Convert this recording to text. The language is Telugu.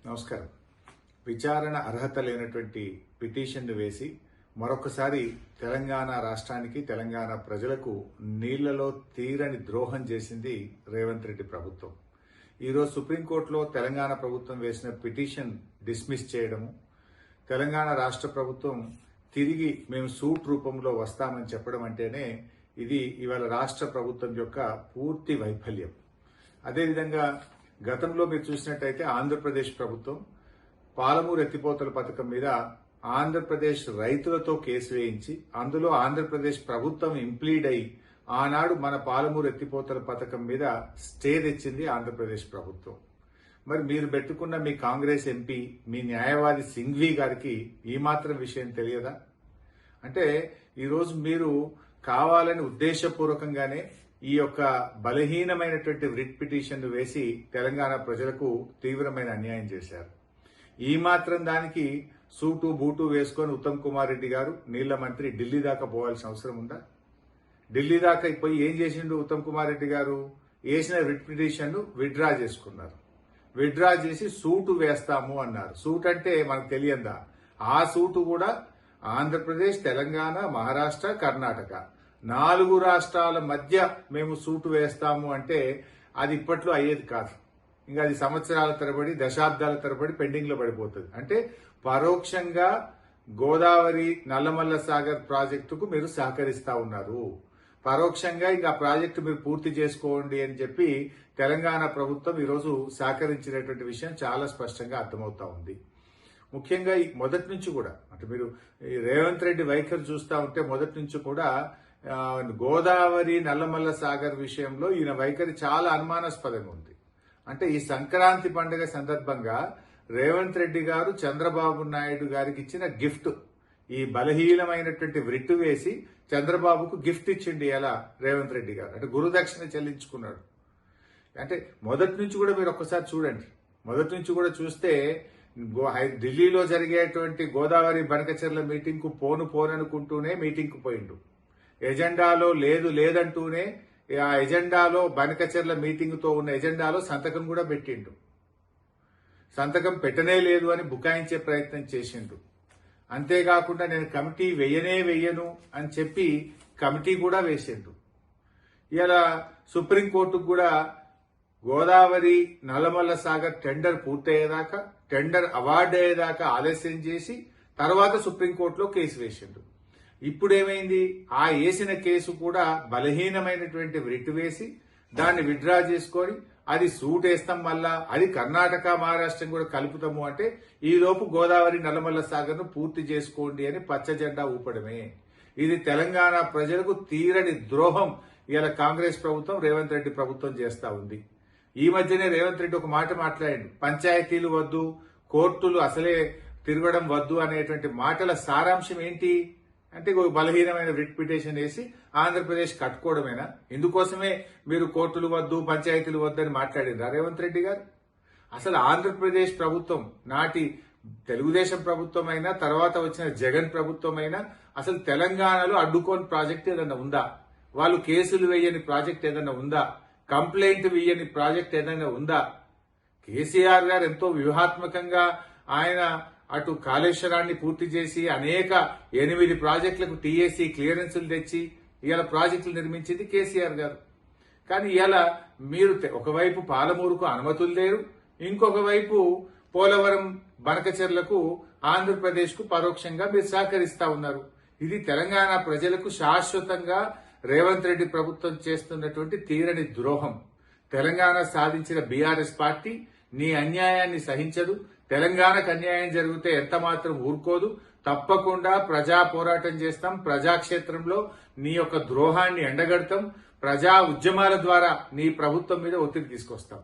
నమస్కారం. విచారణ అర్హత లేనటువంటి పిటిషన్ను వేసి మరొకసారి తెలంగాణ రాష్ట్రానికి, తెలంగాణ ప్రజలకు నీళ్లలో తీరని ద్రోహం చేసింది రేవంత్ రెడ్డి ప్రభుత్వం. ఈరోజు సుప్రీంకోర్టులో తెలంగాణ ప్రభుత్వం వేసిన పిటిషన్ డిస్మిస్ చేయడము, తెలంగాణ రాష్ట్ర ప్రభుత్వం తిరిగి మేము సూట్ రూపంలో వస్తామని చెప్పడం అంటేనే ఇది ఇవాళ రాష్ట్ర ప్రభుత్వం యొక్క పూర్తి వైఫల్యం. అదేవిధంగా గతంలో మీరు చూసినట్టయితే ఆంధ్రప్రదేశ్ ప్రభుత్వం పాలమూరు ఎత్తిపోతల పథకం మీద ఆంధ్రప్రదేశ్ రైతులతో కేసు వేయించి అందులో ఆంధ్రప్రదేశ్ ప్రభుత్వం ఇంప్లీడ్ అయి ఆనాడు మన పాలమూరు ఎత్తిపోతల పథకం మీద స్టే తెచ్చింది ఆంధ్రప్రదేశ్ ప్రభుత్వం. మరి మీరు పెట్టుకున్న మీ కాంగ్రెస్ ఎంపీ, మీ న్యాయవాది సింఘ్వి గారికి ఈ మాత్రం విషయం తెలియదా? అంటే ఈరోజు మీరు కావాలని ఉద్దేశపూర్వకంగానే ఈ యొక్క బలహీనమైనటువంటి రిట్ పిటిషన్ వేసి తెలంగాణ ప్రజలకు తీవ్రమైన అన్యాయం చేశారు. ఈ మాత్రం దానికి సూటు బూటు వేసుకొని ఉత్తమ్ కుమార్ రెడ్డి గారు నీళ్ల మంత్రి ఢిల్లీ దాకా పోవాల్సిన అవసరం ఉందా? ఢిల్లీ దాకా పోయి ఏం చేసిండు ఉత్తమ్ కుమార్ రెడ్డి గారు? వేసిన రిట్ పిటిషన్ విత్డ్రా చేసుకున్నారు. విత్డ్రా చేసి సూటు వేస్తాము అన్నారు. సూట్ అంటే మనకు తెలియందా? ఆ సూటు కూడా ఆంధ్రప్రదేశ్, తెలంగాణ, మహారాష్ట్ర, కర్ణాటక 4 రాష్ట్రాల మధ్య మేము సూటు వేస్తాము అంటే అది ఇప్పట్లో అయ్యేది కాదు. ఇంకా అది సంవత్సరాల తరబడి, దశాబ్దాల తరబడి పెండింగ్ లో పడిపోతుంది. అంటే పరోక్షంగా గోదావరి నల్లమల్ల సాగర్ ప్రాజెక్టుకు మీరు సహకరిస్తా ఉన్నారు. పరోక్షంగా ఇంకా ప్రాజెక్టు మీరు పూర్తి చేసుకోండి అని చెప్పి తెలంగాణ ప్రభుత్వం ఈరోజు సహకరించినటువంటి విషయం చాలా స్పష్టంగా అర్థమవుతా ఉంది. ముఖ్యంగా మొదటి నుంచి కూడా అంటే మీరు రేవంత్ రెడ్డి వైఖరి చూస్తా ఉంటే మొదటి నుంచి కూడా గోదావరి నల్లమల్ల సాగర్ విషయంలో ఈయన వైఖరి చాలా అనుమానాస్పదంగా ఉంది. అంటే ఈ సంక్రాంతి పండుగ సందర్భంగా రేవంత్ రెడ్డి గారు చంద్రబాబు నాయుడు గారికి ఇచ్చిన గిఫ్ట్, ఈ బలహీనమైనటువంటి వ్రిట్టు వేసి చంద్రబాబుకు గిఫ్ట్ ఇచ్చిండి ఎలా రేవంత్ రెడ్డి గారు, అంటే గురుదక్షిణ చెల్లించుకున్నాడు. అంటే మొదటి నుంచి కూడా మీరు ఒక్కసారి చూడండి. మొదటి నుంచి కూడా చూస్తే ఢిల్లీలో జరిగేటువంటి గోదావరి బనకచెర్ల మీటింగ్ కు పోననుకుంటూనే మీటింగ్ కు పోయిండు. ఎజెండాలో లేదంటూనే ఆ ఎజెండాలో బనకచెర్ల మీటింగ్ తో ఉన్న ఎజెండాలో సంతకం కూడా పెట్టిండు. సంతకం పెట్టనే లేదు అని బుకాయించే ప్రయత్నం చేసిండు. అంతేకాకుండా నేను కమిటీ వెయ్యను అని చెప్పి కమిటీ కూడా వేసిండు. ఇలా సుప్రీంకోర్టుకు కూడా గోదావరి నల్లమల్ల సాగర్ టెండర్ పూర్తయ్యేదాకా, టెండర్ అవార్డు అయ్యేదాకా ఆలస్యం చేసి తర్వాత సుప్రీంకోర్టులో కేసు వేసిండు. ఇప్పుడేమైంది? ఆ వేసిన కేసు కూడా బలహీనమైనటువంటి రిట్ వేసి దాన్ని విత్డ్రా చేసుకొని అది సూట్ వేస్తాం, మళ్ళా అది కర్ణాటక, మహారాష్ట్రం కూడా కలుపుతాము అంటే ఈ లోపు గోదావరి నల్లమల్ల సాగర్ ను పూర్తి చేసుకోండి అని పచ్చ జెండా ఊపడమే. ఇది తెలంగాణ ప్రజలకు తీరని ద్రోహం ఇలా కాంగ్రెస్ ప్రభుత్వం, రేవంత్ రెడ్డి ప్రభుత్వం చేస్తా ఉంది. ఈ మధ్యనే రేవంత్ రెడ్డి ఒక మాట మాట్లాడాడు, పంచాయతీలు వద్దు, కోర్టులు అసలే తిరగడం వద్దు అనేటువంటి మాటల సారాంశం ఏంటి అంటే బలహీనమైన రిట్ పిటిషన్ వేసి ఆంధ్రప్రదేశ్ కట్టుకోవడమేనా? ఇందుకోసమే మీరు కోర్టులు వద్దు, పంచాయతీలు వద్దు అని మాట్లాడిండ్రా రేవంత్ రెడ్డి గారు? అసలు ఆంధ్రప్రదేశ్ ప్రభుత్వం నాటి తెలుగుదేశం ప్రభుత్వం అయినా, తర్వాత వచ్చిన జగన్ ప్రభుత్వం అయినా అసలు తెలంగాణలో అడ్డుకోని ప్రాజెక్ట్ ఏదన్నా ఉందా? వాళ్ళు కేసులు వేయని ప్రాజెక్ట్ ఏదన్నా ఉందా? కంప్లైంట్ వేయని ప్రాజెక్ట్ ఏదైనా ఉందా? కేసీఆర్ గారు ఎంతో వ్యూహాత్మకంగా ఆయన అటు కాళేశ్వరాన్ని పూర్తి చేసి అనేక 8 ప్రాజెక్టులకు టీఏసీ క్లియరెన్సులు తెచ్చి ఇవాళ ప్రాజెక్టులు నిర్మించింది కేసీఆర్ గారు. కానీ ఇవాళ మీరు ఒకవైపు పాలమూరుకు అనుమతులు లేరు, ఇంకొక వైపు పోలవరం బనకచెర్లకు ఆంధ్రప్రదేశ్ కు పరోక్షంగా మీరు సహకరిస్తా ఉన్నారు. ఇది తెలంగాణ ప్రజలకు శాశ్వతంగా రేవంత్ రెడ్డి ప్రభుత్వం చేస్తున్నటువంటి తీరని ద్రోహం. తెలంగాణ సాధించిన బీఆర్ఎస్ పార్టీ నీ అన్యాయాన్ని సహించదు. తెలంగాణకు అన్యాయం జరిగితే ఎంత మాత్రం ఊరుకోదు. తప్పకుండా ప్రజా పోరాటం చేస్తాం. ప్రజాక్షేత్రంలో నీ యొక్క ద్రోహాన్ని ఎండగడతాం. ప్రజా ఉద్యమాల ద్వారా నీ ప్రభుత్వం మీద ఒత్తిడి తీసుకొస్తాం.